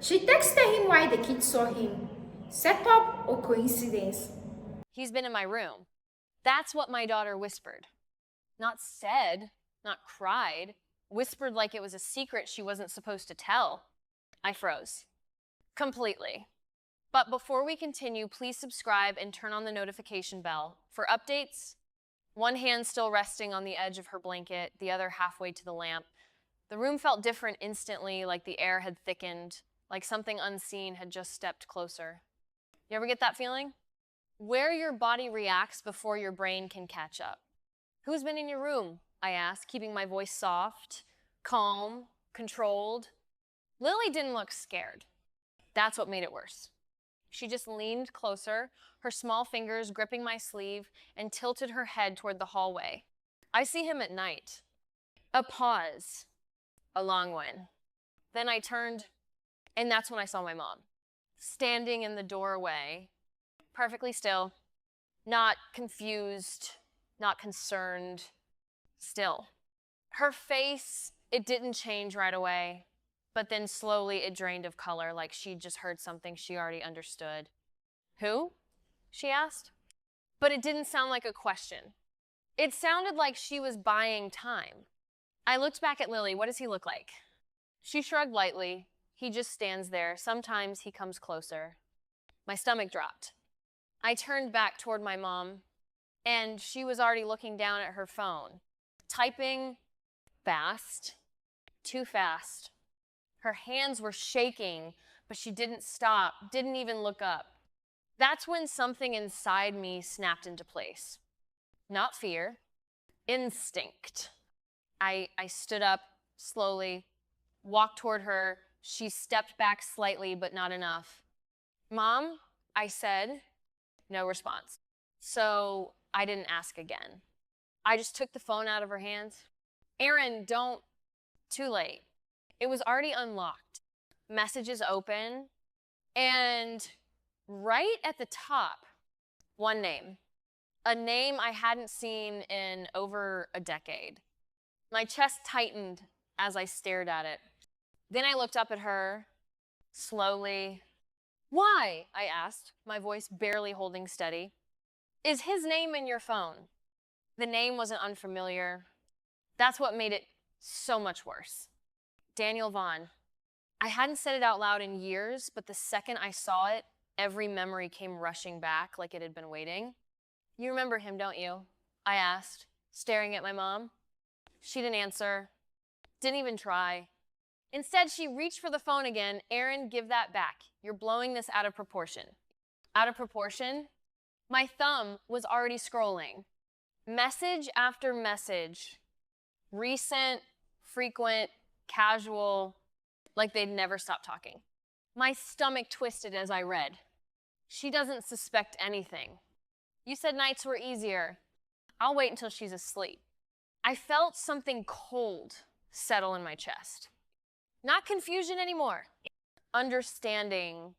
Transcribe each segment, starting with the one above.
She texted him why the kids saw him. Setup or coincidence? He's been in my room. That's what my daughter whispered. Not said, not cried, whispered like it was a secret she wasn't supposed to tell. I froze. Completely. But before we continue, please subscribe and turn on the notification bell for updates. One hand still resting on the edge of her blanket, the other halfway to the lamp. The room felt different instantly, like the air had thickened, like something unseen had just stepped closer. You ever get that feeling? Where your body reacts before your brain can catch up. Who's been in your room? I asked, keeping my voice soft, calm, controlled. Lily didn't look scared. That's what made it worse. She just leaned closer, her small fingers gripping my sleeve, and tilted her head toward the hallway. I see him at night. A pause. A long one. Then I turned, and that's when I saw my mom, standing in the doorway, perfectly still, not confused, not concerned, still. Her face, it didn't change right away, but then slowly it drained of color, like she'd just heard something she already understood. Who? She asked. But it didn't sound like a question. It sounded like she was buying time. I looked back at Lily. What does he look like? She shrugged lightly. He just stands there. Sometimes he comes closer. My stomach dropped. I turned back toward my mom, and she was already looking down at her phone, typing fast, too fast. Her hands were shaking, but she didn't stop, didn't even look up. That's when something inside me snapped into place. Not fear, instinct. I stood up slowly, walked toward her. She stepped back slightly, but not enough. Mom, I said. No response. So I didn't ask again. I just took the phone out of her hands. Aaron, don't. Too late. It was already unlocked. Messages open. And right at the top, one name. A name I hadn't seen in over a decade. My chest tightened as I stared at it. Then I looked up at her, slowly. Why? I asked, my voice barely holding steady. Is his name in your phone? The name wasn't unfamiliar. That's what made it so much worse. Daniel Vaughn. I hadn't said it out loud in years, but the second I saw it, every memory came rushing back like it had been waiting. You remember him, don't you? I asked, staring at my mom. She didn't answer, didn't even try. Instead, she reached for the phone again. Aaron, give that back. You're blowing this out of proportion. Out of proportion? My thumb was already scrolling. Message after message. Recent, frequent, casual, like they'd never stopped talking. My stomach twisted as I read. She doesn't suspect anything. You said nights were easier. I'll wait until she's asleep. I felt something cold settle in my chest. Not confusion anymore. Understanding.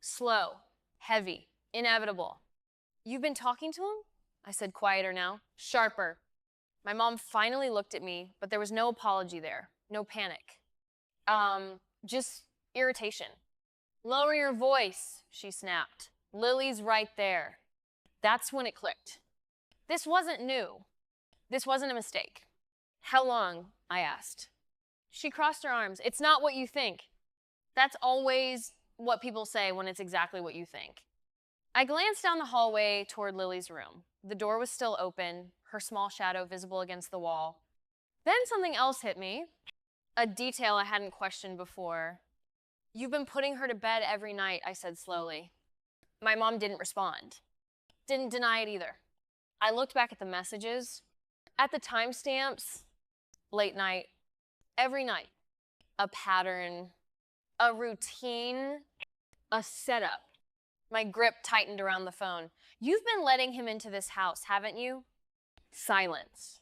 Slow, heavy, inevitable. You've been talking to him? I said, quieter now, sharper. My mom finally looked at me, but there was no apology there, no panic. Just irritation. Lower your voice, she snapped. Lily's right there. That's when it clicked. This wasn't new. This wasn't a mistake. How long? I asked. She crossed her arms. It's not what you think. That's always what people say when it's exactly what you think. I glanced down the hallway toward Lily's room. The door was still open, her small shadow visible against the wall. Then something else hit me, a detail I hadn't questioned before. You've been putting her to bed every night, I said slowly. My mom didn't respond. Didn't deny it either. I looked back at the messages, at the timestamps, late night, every night. A pattern, a routine, a setup. My grip tightened around the phone. You've been letting him into this house, haven't you? Silence.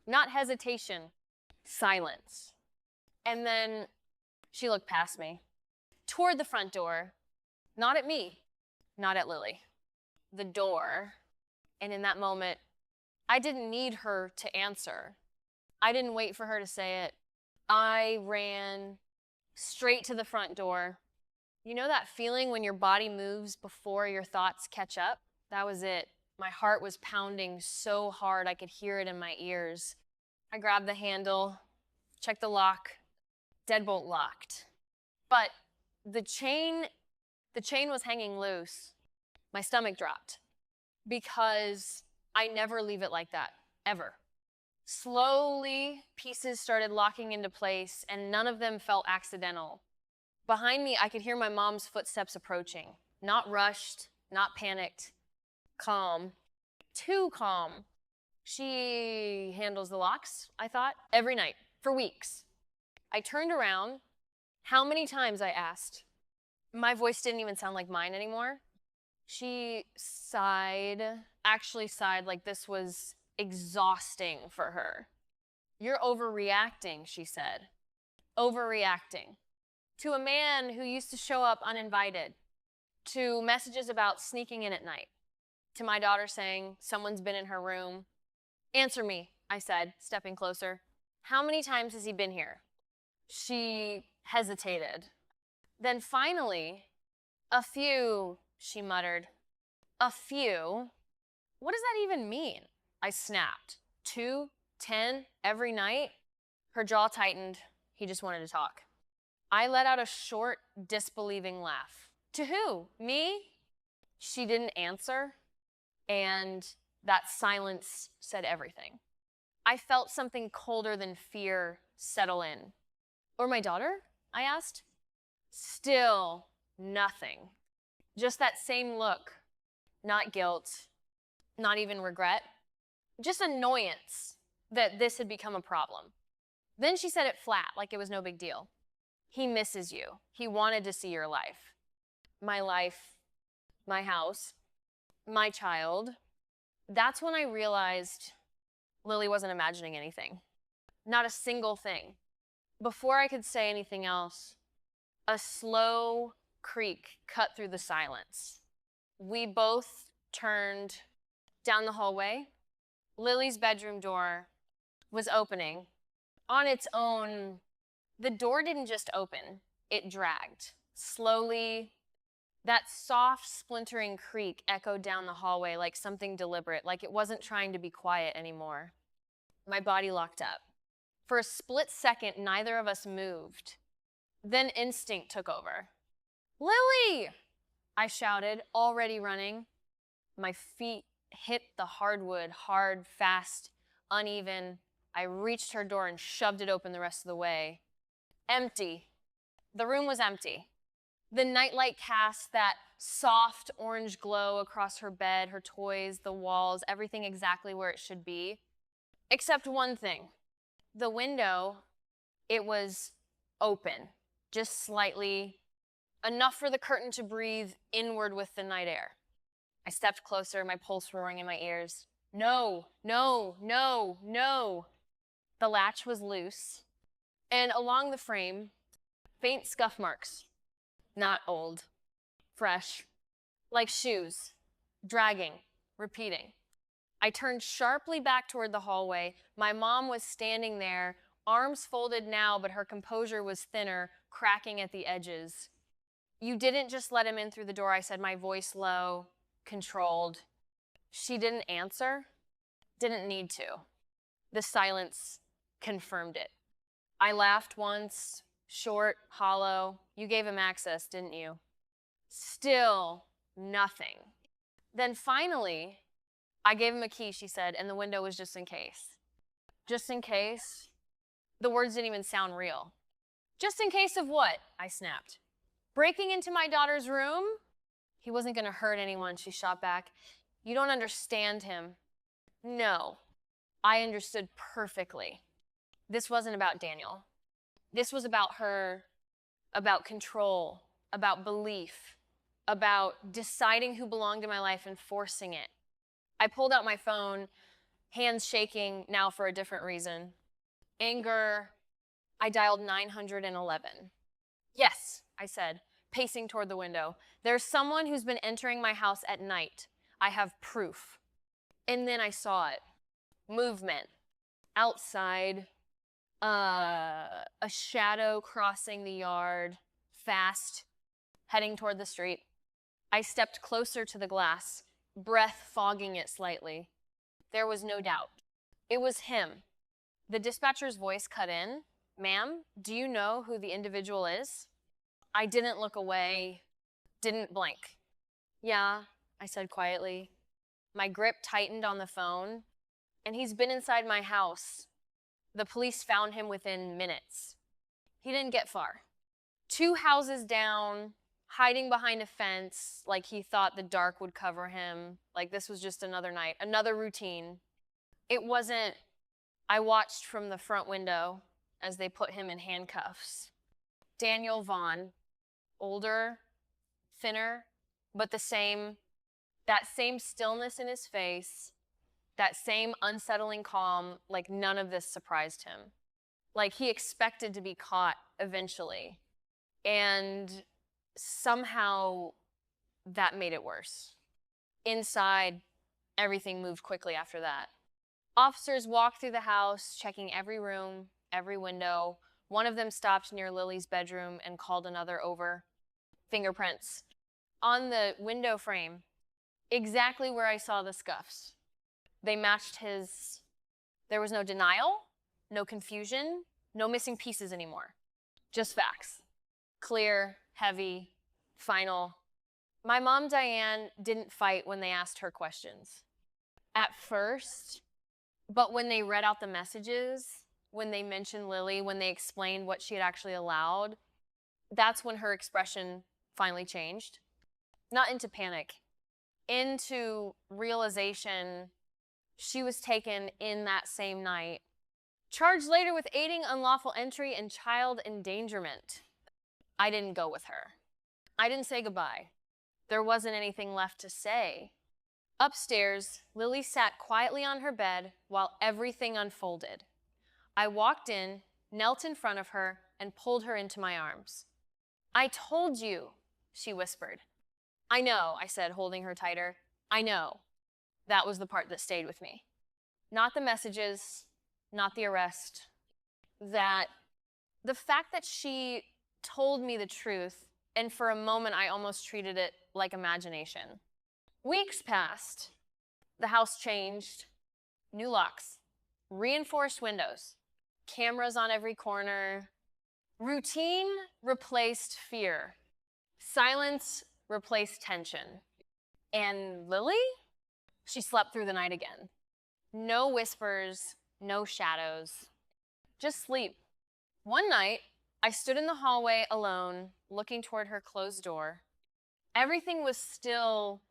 Not hesitation, silence. And then she looked past me, toward the front door, not at me, not at Lily. The door. And in that moment, I didn't need her to answer. I didn't wait for her to say it. I ran straight to the front door, You know that feeling when your body moves before your thoughts catch up? That was it. My heart was pounding so hard I could hear it in my ears. I grabbed the handle, checked the lock, deadbolt locked. But the chain was hanging loose. My stomach dropped because I never leave it like that, ever. Slowly, pieces started locking into place, and none of them felt accidental. Behind me, I could hear my mom's footsteps approaching. Not rushed, not panicked, calm, too calm. She handles the locks, I thought, every night, for weeks. I turned around. How many times, I asked. My voice didn't even sound like mine anymore. She sighed, actually sighed like this was exhausting for her. You're overreacting, she said. Overreacting. To a man who used to show up uninvited, to messages about sneaking in at night, to my daughter saying someone's been in her room. Answer me, I said, stepping closer. How many times has he been here? She hesitated. Then finally, a few, she muttered. A few? What does that even mean? I snapped. 2, 10, every night? Her jaw tightened. He just wanted to talk. I let out a short, disbelieving laugh. To who? Me? She didn't answer, and that silence said everything. I felt something colder than fear settle in. Or my daughter? I asked. Still nothing. Just that same look. Not guilt, not even regret. Just annoyance that this had become a problem. Then she said it flat, like it was no big deal. He misses you. He wanted to see your life. My life, my house, my child. That's when I realized Lily wasn't imagining anything. Not a single thing. Before I could say anything else, a slow creak cut through the silence. We both turned down the hallway. Lily's bedroom door was opening. On its own, the door didn't just open, it dragged. Slowly, that soft, splintering creak echoed down the hallway like something deliberate, like it wasn't trying to be quiet anymore. My body locked up. For a split second, neither of us moved. Then instinct took over. Lily! I shouted, already running. My feet hit the hardwood, hard, fast, uneven. I reached her door and shoved it open the rest of the way. Empty. The room was empty. The nightlight cast that soft orange glow across her bed, her toys, the walls, everything exactly where it should be. Except one thing. The window, it was open, just slightly, enough for the curtain to breathe inward with the night air. I stepped closer, my pulse roaring in my ears. No, no, no, no. The latch was loose, and along the frame, faint scuff marks. Not old, fresh, like shoes, dragging, repeating. I turned sharply back toward the hallway. My mom was standing there, arms folded now, but her composure was thinner, cracking at the edges. You didn't just let him in through the door, I said, my voice low, controlled. She didn't answer, didn't need to. The silence confirmed it. I laughed once, short, hollow. You gave him access, didn't you? Still nothing. Then finally, I gave him a key, she said, and the window was just in case. Just in case? The words didn't even sound real. Just in case of what? I snapped. Breaking into my daughter's room? He wasn't going to hurt anyone, she shot back. You don't understand him. No, I understood perfectly. This wasn't about Daniel. This was about her, about control, about belief, about deciding who belonged in my life and forcing it. I pulled out my phone, hands shaking now for a different reason. Anger, I dialed 911. Yes, I said, pacing toward the window. There's someone who's been entering my house at night. I have proof. And then I saw it. Movement. Outside. A shadow crossing the yard. Fast. heading toward the street. I stepped closer to the glass, breath fogging it slightly. There was no doubt. It was him. The dispatcher's voice cut in. "Ma'am, do you know who the individual is?" I didn't look away, didn't blink. "Yeah," I said quietly. My grip tightened on the phone, and he's been inside my house. The police found him within minutes. He didn't get far. 2 houses down, hiding behind a fence, like he thought the dark would cover him, like this was just another night, another routine. It wasn't. I watched from the front window as they put him in handcuffs. Daniel Vaughn, older, thinner, but that same stillness in his face, that same unsettling calm, like none of this surprised him. Like he expected to be caught eventually. And somehow that made it worse. Inside, everything moved quickly after that. Officers walked through the house, checking every room, every window. One of them stopped near Lily's bedroom and called another over. Fingerprints. On the window frame, exactly where I saw the scuffs. They matched his. There was no denial, no confusion, no missing pieces anymore. Just facts. Clear, heavy, final. My mom, Diane, didn't fight when they asked her questions. At first, but when they read out the messages, when they mentioned Lily, when they explained what she had actually allowed, that's when her expression finally changed. Not into panic, into realization she was taken in that same night, charged later with aiding unlawful entry and child endangerment. I didn't go with her. I didn't say goodbye. There wasn't anything left to say. Upstairs, Lily sat quietly on her bed while everything unfolded. I walked in, knelt in front of her, and pulled her into my arms. "I told you," she whispered. "I know," I said, holding her tighter. "I know." That was the part that stayed with me. Not the messages, not the arrest. The fact that she told me the truth, and for a moment I almost treated it like imagination. Weeks passed. The house changed. New locks, reinforced windows, cameras on every corner. Routine replaced fear. Silence replaced tension. And Lily? She slept through the night again. No whispers, no shadows, just sleep. One night, I stood in the hallway alone, looking toward her closed door. Everything was still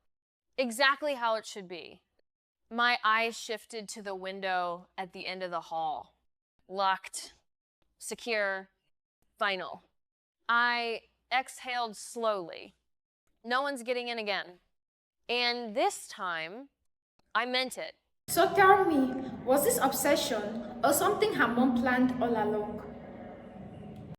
exactly how it should be. My eyes shifted to the window at the end of the hall. Locked, secure, final. I exhaled slowly. No one's getting in again. And this time, I meant it. So tell me, was this obsession or something her mom planned all along?